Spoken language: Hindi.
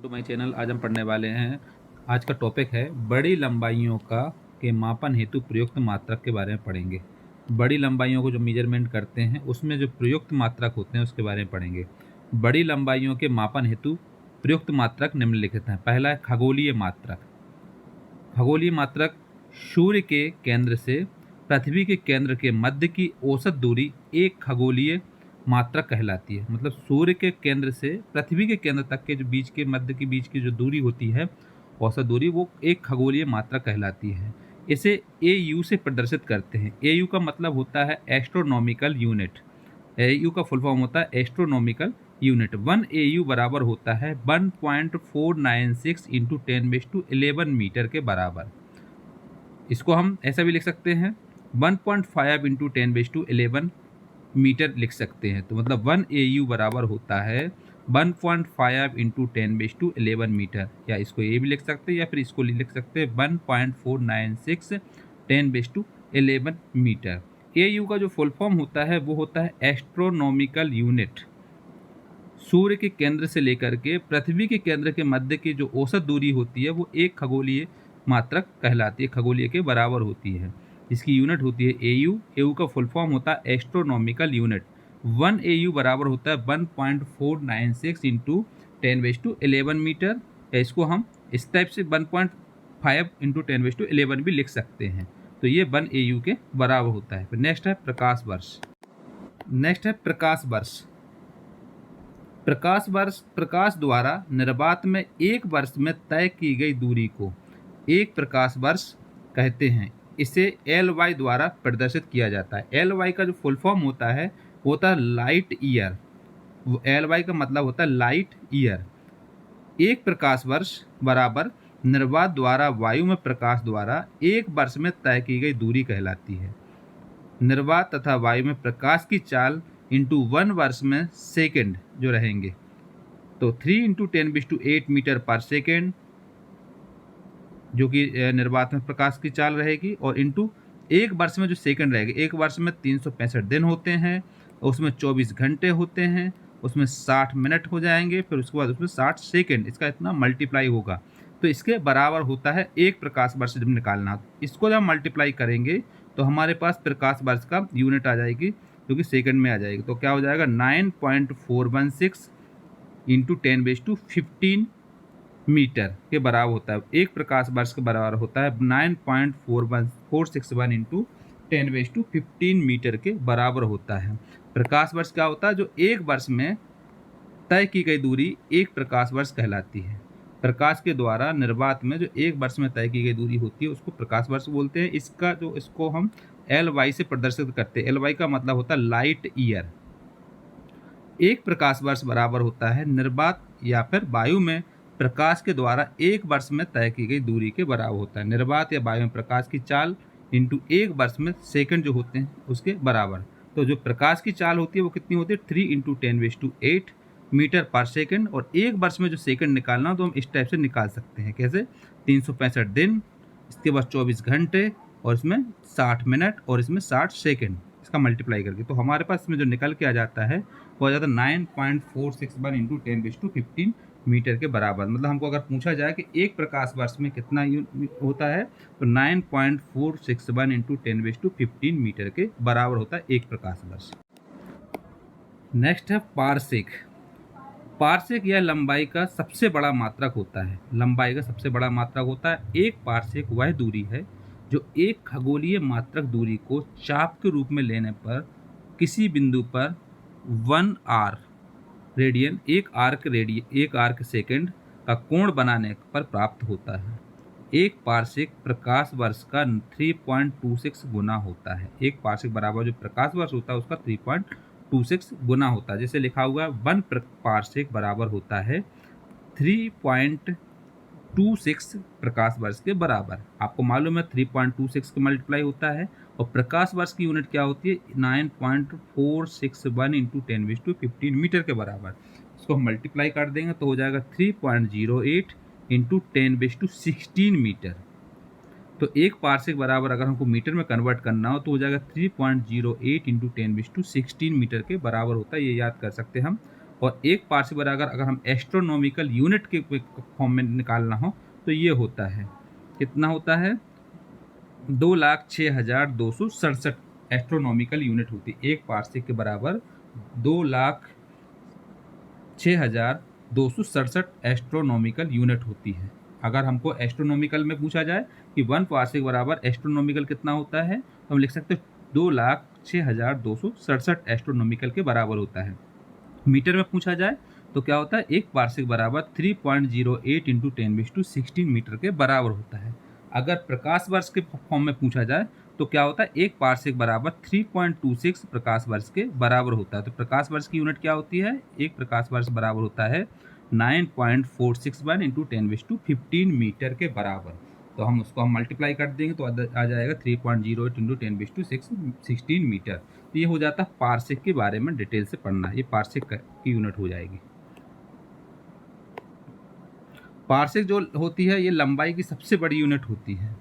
To my channel. आज हम पढ़ने वाले हैं, आज का टॉपिक है बड़ी लंबाइयों का के मापन हेतु प्रयुक्त मात्रक के बारे में पढ़ेंगे। बड़ी लंबाइयों को जो मेजरमेंट करते हैं उसमें जो प्रयुक्त मात्रक होते हैं उसके बारे में पढ़ेंगे। बड़ी लंबाइयों के मापन हेतु प्रयुक्त मात्रक निम्नलिखित हैं। पहला है खगोलीय मात्रक। खगोलीय मात्रक सूर्य के केंद्र से पृथ्वी के केंद्र के मध्य की औसत दूरी एक खगोलीय मात्रक कहलाती है। मतलब सूर्य के केंद्र से पृथ्वी के केंद्र तक के जो बीच के मध्य के बीच की जो दूरी होती है, औसत दूरी, वो एक खगोलीय मात्रक कहलाती है। इसे AU से प्रदर्शित करते हैं। AU का मतलब होता है एस्ट्रोनॉमिकल यूनिट। AU का फुल फॉर्म होता है एस्ट्रोनॉमिकल यूनिट। 1 AU बराबर होता है 1.496 इंटू 10⁻11 मीटर के बराबर। इसको हम ऐसा भी लिख सकते हैं 1.5 इंटू 10⁻11 मीटर लिख सकते हैं। तो मतलब 1 AU बराबर होता है 1.5 इंटू 10⁻11 मीटर, या इसको ये भी लिख सकते हैं या फिर इसको लिख सकते हैं 1.496 10⁻11 मीटर। AU का जो फुल फॉर्म होता है वो होता है एस्ट्रोनॉमिकल यूनिट। सूर्य के केंद्र से लेकर के पृथ्वी के केंद्र के मध्य की जो औसत दूरी होती है वो एक खगोलीय मात्रक कहलाती है, खगोलीय के बराबर होती है। इसकी यूनिट होती है AU। AU का फुल फॉर्म होता है एस्ट्रोनॉमिकल यूनिट। 1 AU बराबर होता है 1.496 इंटू 10⁻11 मीटर, या इसको हम इस टाइप से 1.5 इंटू 10⁻11 भी लिख सकते हैं। तो ये 1 AU के बराबर होता है। फिर नेक्स्ट है प्रकाश वर्ष। नेक्स्ट है प्रकाश वर्ष। प्रकाश वर्ष प्रकाश द्वारा निर्वात में एक वर्ष में तय की गई दूरी को एक प्रकाश वर्ष कहते हैं। इसे LY द्वारा प्रदर्शित किया जाता है। LY का जो फुल फॉर्म होता है वो होता है लाइट ईयर। LY का मतलब होता है लाइट ईयर। एक प्रकाश वर्ष बराबर निर्वात द्वारा वायु में प्रकाश द्वारा एक वर्ष में तय की गई दूरी कहलाती है। निर्वात तथा वायु में प्रकाश की चाल इंटू 1 वर्ष में सेकेंड जो रहेंगे, तो 3 इंटू 10⁸8 मीटर पर सेकेंड जो कि निर्वात में प्रकाश की चाल रहेगी, और इंटू एक वर्ष में जो सेकेंड रहेगी, एक वर्ष में 365 दिन होते हैं, उसमें 24 घंटे होते हैं, उसमें 60 मिनट हो जाएंगे, फिर उसके बाद उसमें 60 सेकेंड, इसका इतना मल्टीप्लाई होगा तो इसके बराबर होता है एक प्रकाश वर्ष जब निकालना। इसको जब मल्टीप्लाई करेंगे तो हमारे पास प्रकाश वर्ष का यूनिट आ जाएगी जो कि सेकंड में आ जाएगी। तो क्या हो जाएगा 9.416 इंटू 10⁻15 मीटर के बराबर होता है। एक प्रकाश वर्ष के बराबर होता है 9.461 इंटू 10⁻15 मीटर के बराबर होता है। प्रकाश वर्ष क्या होता है? जो एक वर्ष में तय की गई दूरी एक प्रकाश वर्ष कहलाती है। प्रकाश के द्वारा निर्वात में जो एक वर्ष में तय की गई दूरी होती है उसको प्रकाश वर्ष बोलते हैं। इसको हम LY से प्रदर्शित करते हैं। LY का मतलब होता है लाइट ईयर। एक प्रकाश वर्ष बराबर होता है निर्वात या फिर वायु में प्रकाश के द्वारा एक वर्ष में तय की गई दूरी के बराबर होता है। निर्वात या वायु में प्रकाश की चाल इंटू एक वर्ष में सेकंड जो होते हैं उसके बराबर। तो जो प्रकाश की चाल होती है वो कितनी होती है? 3 इंटू 10⁻8 मीटर पर सेकंड। और एक वर्ष में जो सेकंड निकालना हो तो हम इस टाइप से निकाल सकते हैं। कैसे? 365 दिन, इसके बाद 24 घंटे, और इसमें 60 मिनट, और इसमें 60 सेकंड, इसका मल्टीप्लाई करके तो हमारे पास इसमें जो निकल के आ जाता है वो आ जाता है 9.461 इंटू 10⁻15 मीटर के बराबर। मतलब हमको अगर पूछा जाए कि एक प्रकाश वर्ष में कितना होता है तो 9.461 इंटू 10⁻15 मीटर के बराबर होता है एक प्रकाश वर्ष। नेक्स्ट है पारसेक। पारसेक यह लंबाई का सबसे बड़ा मात्रक होता है। लंबाई का सबसे बड़ा मात्रक होता है। एक पारसेक वह दूरी है जो एक खगोलीय मात्रक दूरी को चाप के रूप में लेने पर किसी बिंदु पर 1 आर रेडियन, एक आर्क सेकंड का कोण बनाने पर प्राप्त होता है। एक पारसेक प्रकाश वर्ष का 3.26 गुना होता है। एक पारसेक बराबर जो प्रकाश वर्ष होता है उसका 3.26 गुना होता है। जैसे लिखा हुआ है 1 पारसेक बराबर होता है 3.26 प्रकाश वर्ष के बराबर। आपको मालूम है 3.26 का मल्टीप्लाई होता है, और प्रकाश वर्ष की यूनिट क्या होती है? 9.461 इंटू 10⁻15 मीटर के बराबर। इसको हम मल्टीप्लाई कर देंगे तो हो जाएगा 3.08 इंटू 10⁻16 मीटर। तो एक पारसेक बराबर अगर हमको मीटर में कन्वर्ट करना हो तो हो जाएगा 3.08 इंटू 10⁻16 मीटर के बराबर होता है। ये याद कर सकते हैं हम। और एक पार्सेक बराबर अगर हम एस्ट्रोनॉमिकल यूनिट के फॉर्म में निकालना हो तो ये होता है, कितना होता है, 2,06,267 एस्ट्रोनॉमिकल यूनिट होती है। एक पार्सेक के बराबर 2,06,267 एस्ट्रोनॉमिकल यूनिट होती है। अगर हमको एस्ट्रोनॉमिकल में पूछा जाए कि 1 पार्सेक बराबर एस्ट्रोनॉमिकल कितना होता है, तो हम लिख सकते हैं 2,06,267 एस्ट्रोनॉमिकल के बराबर होता है। मीटर में पूछा जाए तो क्या होता है, एक पार्सेक बराबर 3.08 इंटू 10⁻16 मीटर के बराबर होता है। अगर प्रकाश वर्ष के फॉर्म में पूछा जाए तो क्या होता है, एक पार्सेक बराबर 3.26 प्रकाश वर्ष के बराबर होता है। तो प्रकाश वर्ष की यूनिट क्या होती है, एक प्रकाश वर्ष बराबर होता है 9.461 इंटू 10⁻15 मीटर के बराबर। तो हम उसको मल्टीप्लाई कर देंगे तो आ जाएगा 3.08 इंटू 10⁻16 मीटर। तो ये हो जाता है पार्सेक के बारे में डिटेल से पढ़ना, ये पार्सेक की यूनिट हो जाएगी। पार्सेक जो होती है ये लंबाई की सबसे बड़ी यूनिट होती है।